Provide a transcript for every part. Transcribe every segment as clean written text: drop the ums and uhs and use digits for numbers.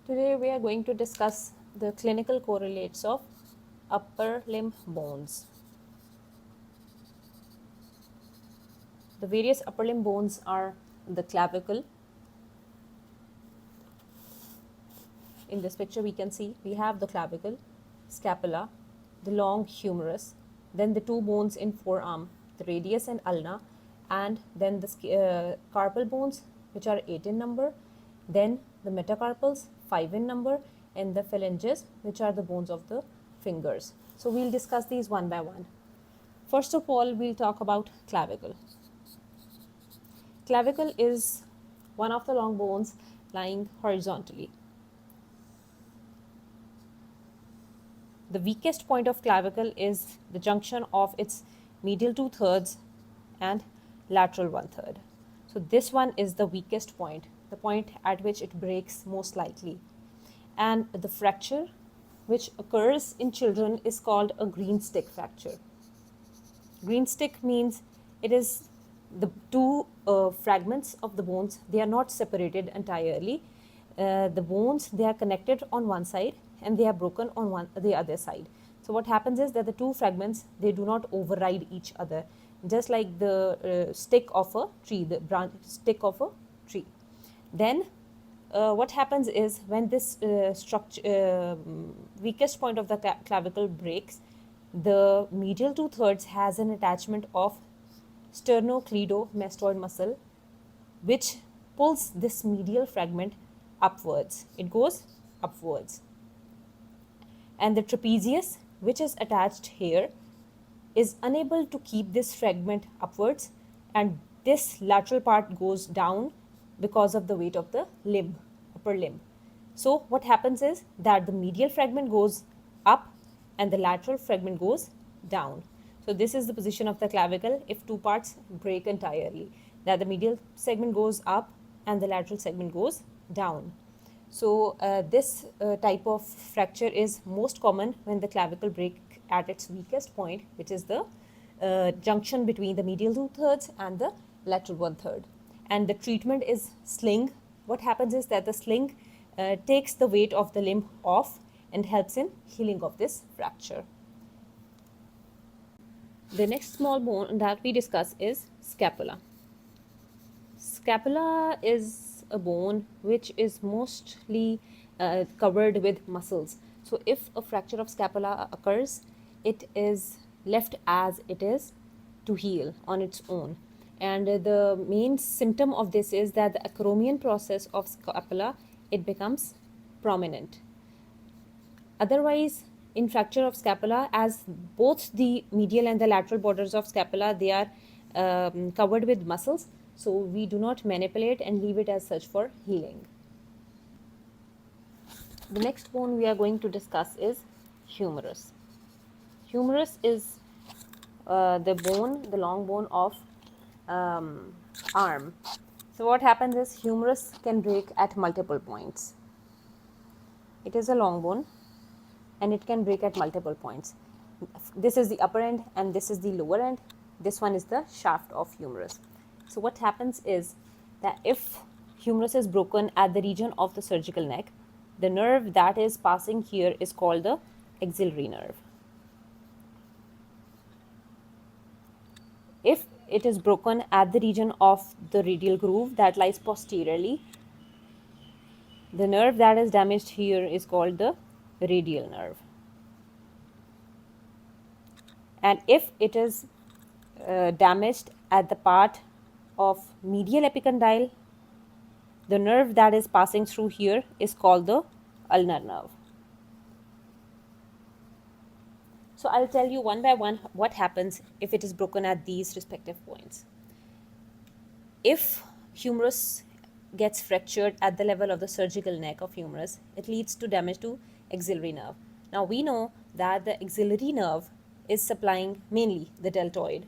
Today we are going to discuss the clinical correlates of upper limb bones. The various upper limb bones are the clavicle. In this picture we can see we have the clavicle, scapula, the long humerus, then the two bones in forearm, the radius and ulna, and then the carpal bones, which are 8 in number, then the metacarpals, 5 in number, and the phalanges, which are the bones of the fingers. So we'll discuss these one by one. First of all, we'll talk about clavicle. Clavicle is one of the long bones lying horizontally. The weakest point of clavicle is the junction of its medial 2/3 and lateral 1/3. So this one is the weakest point, the point at which it breaks most likely. And the fracture which occurs in children is called a green stick fracture. Green stick means it is the two fragments of the bones, they are not separated entirely. The bones, they are connected on one side and they are broken on the other side. So what happens is that the two fragments, they do not override each other, just like the stick of a tree, the branch stick of a tree. Then what happens is when this weakest point of the clavicle breaks, the medial 2/3 has an attachment of sternocleidomastoid muscle, which pulls this medial fragment upwards. It goes upwards. And the trapezius, which is attached here, is unable to keep this fragment upwards, and this lateral part goes down because of the weight of the limb, upper limb. So what happens is that the medial fragment goes up and the lateral fragment goes down. So this is the position of the clavicle if two parts break entirely, that the medial segment goes up and the lateral segment goes down. So this type of fracture is most common when the clavicle break at its weakest point, which is the junction between the medial 2/3 and the lateral 1/3. And the treatment is sling. What happens is that the sling takes the weight of the limb off and helps in healing of this fracture. The next small bone that we discuss is scapula. Scapula is a bone which is mostly covered with muscles. So if a fracture of scapula occurs, it is left as it is to heal on its own. And the main symptom of this is that the acromion process of scapula, it becomes prominent. Otherwise, in fracture of scapula, as both the medial and the lateral borders of scapula, they are covered with muscles, so we do not manipulate and leave it as such for healing. The next bone we are going to discuss is humerus. Humerus is the long bone of arm. So what happens is humerus can break at multiple points. It is a long bone and it can break at multiple points. This is the upper end and this is the lower end. This one is the shaft of humerus. So what happens is that if humerus is broken at the region of the surgical neck, the nerve that is passing here is called the axillary nerve. If it is broken at the region of the radial groove that lies posteriorly, the nerve that is damaged here is called the radial nerve. And if it is damaged at the part of medial epicondyle, the nerve that is passing through here is called the ulnar nerve. So I'll tell you one by one what happens if it is broken at these respective points. If humerus gets fractured at the level of the surgical neck of humerus, it leads to damage to axillary nerve. Now we know that the axillary nerve is supplying mainly the deltoid.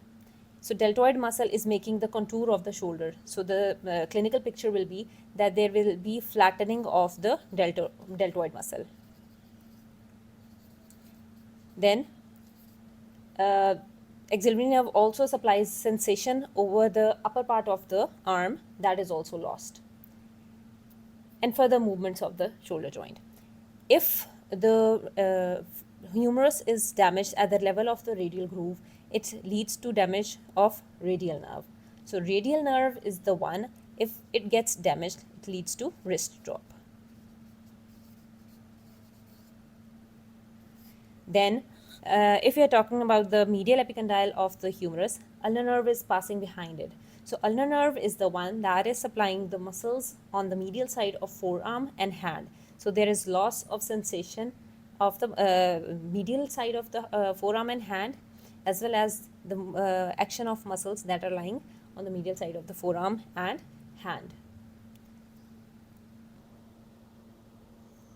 So deltoid muscle is making the contour of the shoulder. So the clinical picture will be that there will be flattening of the deltoid muscle. Then axillary nerve also supplies sensation over the upper part of the arm, that is also lost. and further movements of the shoulder joint. If the humerus is damaged at the level of the radial groove, it leads to damage of radial nerve. So radial nerve is the one, if it gets damaged, it leads to wrist drop. Then, if we are talking about the medial epicondyle of the humerus, ulnar nerve is passing behind it. So ulnar nerve is the one that is supplying the muscles on the medial side of forearm and hand. So there is loss of sensation of the medial side of the forearm and hand, as well as the action of muscles that are lying on the medial side of the forearm and hand.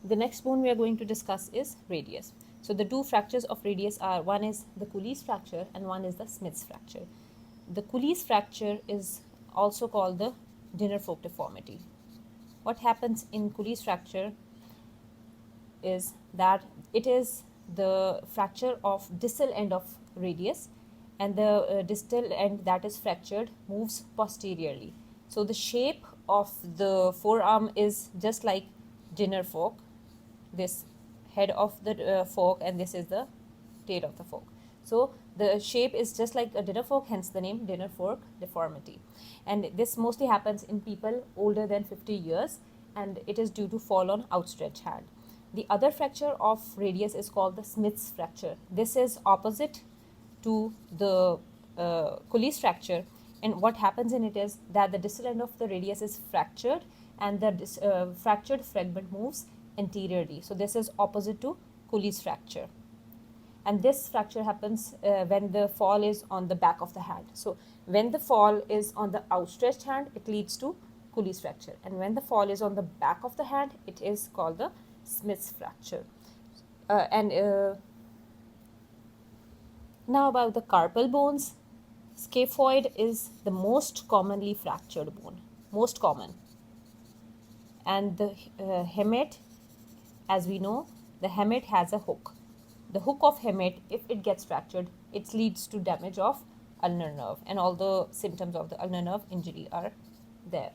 The next bone we are going to discuss is radius. So the two fractures of radius are, one is the Cooley's fracture and one is the Smith's fracture. The Cooley's fracture is also called the dinner fork deformity. What happens in Cooley's fracture is that it is the fracture of distal end of radius, and the distal end that is fractured moves posteriorly. So the shape of the forearm is just like dinner fork, this head of the fork, and this is the tail of the fork. So the shape is just like a dinner fork, hence the name dinner fork deformity. And this mostly happens in people older than 50 years, and it is due to fall on outstretched hand. The other fracture of radius is called the Smith's fracture. This is opposite to the Cooley's fracture, and what happens in it is that the distal end of the radius is fractured, and the fractured fragment moves anteriorly. So this is opposite to Cooley's fracture, and this fracture happens when the fall is on the back of the hand. So when the fall is on the outstretched hand, it leads to Cooley's fracture, and when the fall is on the back of the hand, it is called the Smith's fracture. Now about the carpal bones. Scaphoid is the most commonly fractured bone, most common. And the hamate, as we know, the hamate has a hook. The hook of hamate, if it gets fractured, it leads to damage of ulnar nerve, and all the symptoms of the ulnar nerve injury are there.